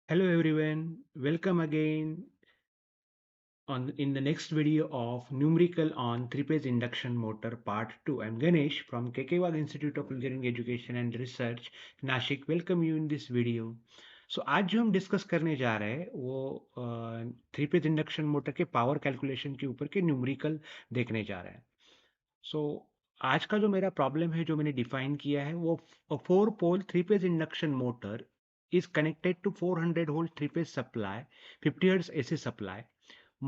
Hello everyone, welcome again in the next video of numerical on three-phase induction motor part 2. I'm Ganesh from KK Institute of Engineering Education and Research, Nashik. Welcome you in this video. So आज जो हम discuss करने जा रहे हैं वो three phase induction motor के power calculation के ऊपर के न्यूमेरिकल देखने जा रहे हैं. सो आज का जो मेरा प्रॉब्लम है जो मैंने डिफाइन किया है वो four pole three phase induction motor is connected to 400 volt three phase supply 50 hertz AC supply.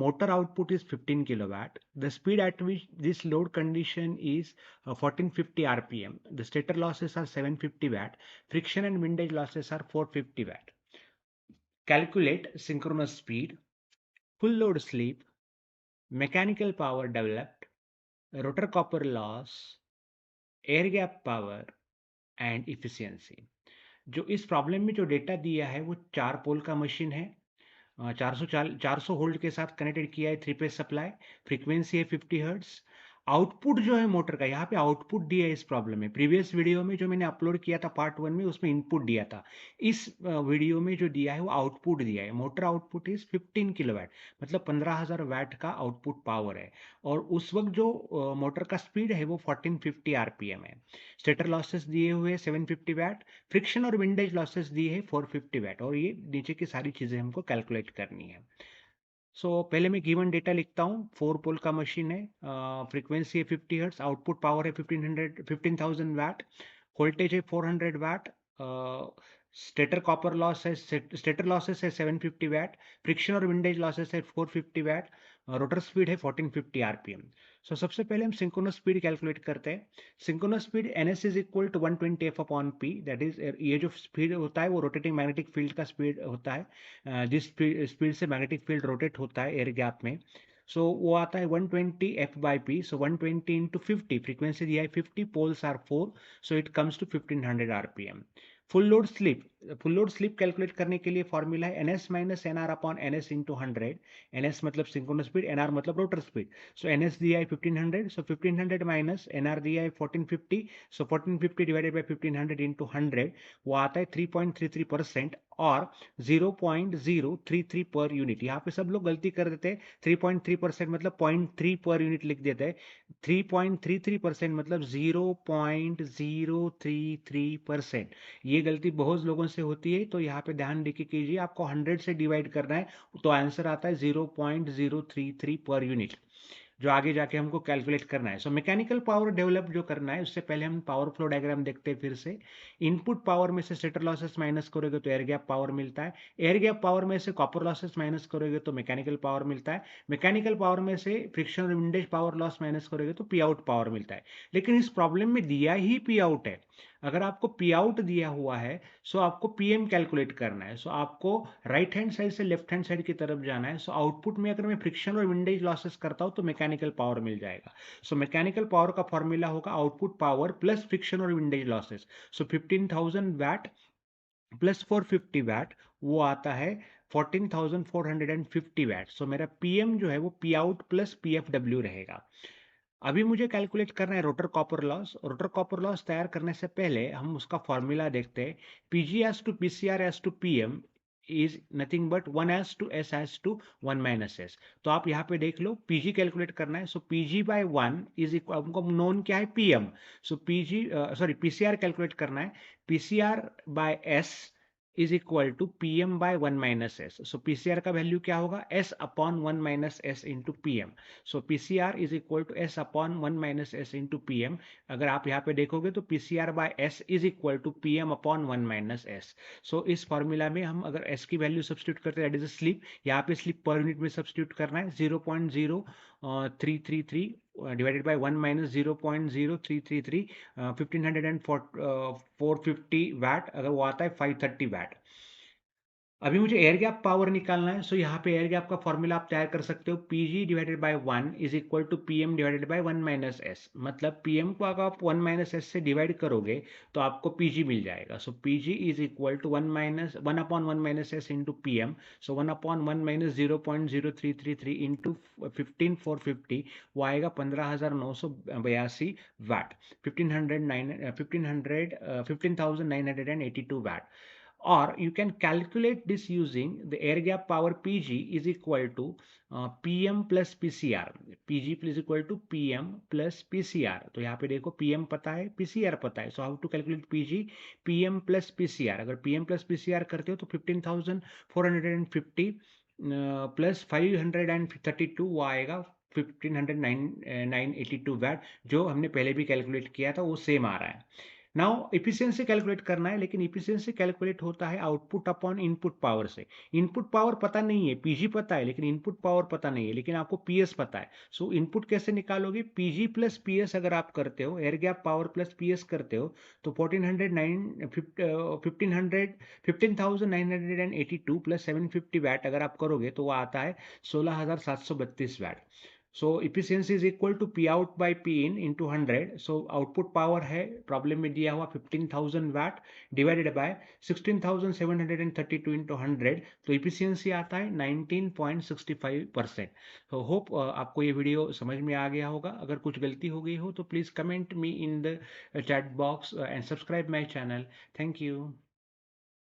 Motor output is 15 kilowatt. The speed at which this load condition is 1450 rpm. The stator losses are 750 watt. Friction and windage losses are 450 watt. Calculate synchronous speed, full load slip, mechanical power developed, rotor copper loss, air gap power and efficiency. जो इस problem में जो data दिया है वो 4 पोल का machine है. 400 Holt के साथ कनेक्टेड किया है थ्री फेज सप्लाई. फ्रीक्वेंसी है 50 हर्ट्ज. आउटपुट जो है मोटर का, यहाँ पे आउटपुट दिया है इस प्रॉब्लम में. प्रीवियस वीडियो में जो मैंने अपलोड किया था पार्ट 1 में उसमें इनपुट दिया था. इस वीडियो में जो दिया है वो आउटपुट दिया है. मोटर आउटपुट इज 15 किलोवाट, मतलब 15,000 वाट का आउटपुट पावर है. और उस वक्त जो मोटर का स्पीड है वो 1450 आरपीएम है. स्टेटर लॉसेस दिए हुए 750 वाट. फ्रिक्शन और विंडेज लॉसेस दिए है 450 वाट. और ये नीचे की सारी चीजें हमको कैलकुलेट करनी है. पहले मैं गिवन डेटा लिखता हूँ. 4 पोल का मशीन है. फ्रीक्वेंसी है 50 हर्ट्ज. आउटपुट पावर है 15,000 वाट. वोल्टेज है 400 वाट. स्टेटर लॉसेस है 750 वाट. फ्रिक्शन और विंडेज लॉसेस है 450 वाट. रोटर स्पीड है 1450 आरपीएम. सबसे पहले हम सिंक्रोनस स्पीड कैलकुलेट करते हैं. Synchronous speed ns is equal to 120f upon p. That is, ये जो स्पीड होता है वो रोटेटिंग मैग्नेटिक फील्ड का स्पीड होता है. जिस स्पीड से मैग्नेटिक फील्ड रोटेट होता है एयर गैप में. वो आता है 120 f by p. 120 into 50, frequency दिया है 50, poles are 4. It comes to 1500 RPM. Full load slip calculate करने के लिए फॉर्मूला है ns minus nr upon ns into 100. ns मतलब सिंक्रोनस स्पीड, nr मतलब रोटर स्पीड. ns दिया है 1500, 1500 माइनस nr दिया है 1450. 1450 डिवाइडेड बाय 1500 इंटू 100, वो आता है 3.33% और 0.033 पर यूनिट. यहाँ पे सब लोग गलती कर देते हैं. 3.3% मतलब 0.3 पर यूनिट लिख देते हैं. 3.33% मतलब 0.033%. ये गलती बहुत लोगों से होती है. तो यहाँ पे ध्यान देके कीजिए. आपको 100 से डिवाइड करना है तो आंसर आता है 0.033 पर यूनिट, जो आगे जाके हमको कैलकुलेट करना है. मैकेनिकल पावर डेवलप जो करना है उससे पहले हम पावर फ्लो डायग्राम देखते हैं फिर से. इनपुट पावर में से स्टेटर लॉसेस माइनस करोगे तो एयर गैप पावर मिलता है. एयर गैप पावर में से कॉपर लॉसेस माइनस करोगे तो मैकेनिकल पावर मिलता है. मैकेनिकल पावर में से फ्रिक्शन और विंडेज पावर लॉस माइनस करोगे तो पी आउट पावर मिलता है. लेकिन इस प्रॉब्लम में दिया ही पी आउट है. अगर आपको पी आउट दिया हुआ है आपको पीएम कैलकुलेट करना है. आपको राइट हैंड साइड से लेफ्ट हैंड साइड की तरफ जाना है. आउटपुट में अगर मैं फ्रिक्शन और विंडेज लॉसेस करता हूं तो मैकेनिकल पावर मिल जाएगा. मैकेनिकल पावर का फॉर्मूला होगा आउटपुट पावर प्लस फ्रिक्शन और windage losses. 15,000 watt plus 450 watt, वो आता है 14,450 वैट. मेरा पीएम जो है वो पी आउट प्लस पीएफडब्ल्यू रहेगा. अभी मुझे कैलकुलेट करना है rotor copper loss. Rotor copper loss तैयार करने से पहले हम उसका फॉर्मूला देखते हैं. PG S to PCR S to PM is nothing but 1 S to S S to 1 minus S. तो आप यहाँ पे देख लो, पीजी कैलकुलेट करना है. पीजी बाय 1 इज इक्वल, हमको नोन क्या है PM. PG sorry PCR calculate करना है. PCR by S is equal to PM by 1 minus S. PCR का वैल्यू क्या होगा, S upon 1 minus S into PM. PCR is equal to S upon 1 minus S into PM. अगर आप यहाँ पे देखोगे तो PCR by S is equal to PM upon 1 minus S. इस फॉर्मूला में हम अगर एस की वैल्यू सब्स्टिट्यूट करते हैं, दैट इज स्लिप. यहाँ पे स्लिप पर यूनिट में सब्स्टिट्यूट करना है. 0.0333 डिवाइडेड बाय 1 माइनस 0.0333. 450 वैट, अगर वो आता है 530 वैट. अभी मुझे एयर गैप पावर निकालना है. यहाँ पे एयर गैप का फॉर्मूला आप तैयार कर सकते हो. PG divided by 1 is equal to PM divided by 1 minus S. मतलब पीएम को अगर आप 1 माइनस एस से डिवाइड करोगे तो आपको पीजी मिल जाएगा. PG is equal to 1 upon 1 minus S into PM. 1 upon 1 minus 0.0333 into 15,450, वो आएगा 15,982 watt. 15,982 watt. or you can calculate this using the air gap power Pg is equal to Pm plus Pcr. Pg is equal to Pm plus Pcr. तो यहाँ पे देखो Pm पता है, Pcr पता है, so how to calculate Pg? Pm plus Pcr. अगर Pm plus Pcr करते हो तो 15,450 प्लस 532 वो आएगा 15,982 वैट, जो हमने पहले भी कैलकुलेट किया था वो सेम आ रहा है। नाउ इफिशियंसी कैलकुलेट करना है, लेकिन इफिशियंसी कैलकुलेट होता है आउटपुट अपॉन इनपुट पावर से। इनपुट पावर पता नहीं है, पीजी पता है लेकिन इनपुट पावर पता नहीं है, लेकिन आपको पीएस पता है। सो इनपुट कैसे निकालोगे? पीजी प्लस पीएस अगर आप करते हो, air gap power plus PS करते हो, तो 15,982 प्लस 750 वैट अगर आप करोगे तो वो आता है 16,732 VAT. So efficiency is equal to P out by P in into 100. So output power है, प्रॉब्लम में दिया हुआ 15,000 watt डिवाइडेड बाय 16,732 into 100, तो इफिशियंसी आता है 19.65%। तो होप आपको ये वीडियो समझ में आ गया होगा। अगर कुछ गलती हो गई हो तो please comment me in the chat box and subscribe my channel. Thank you.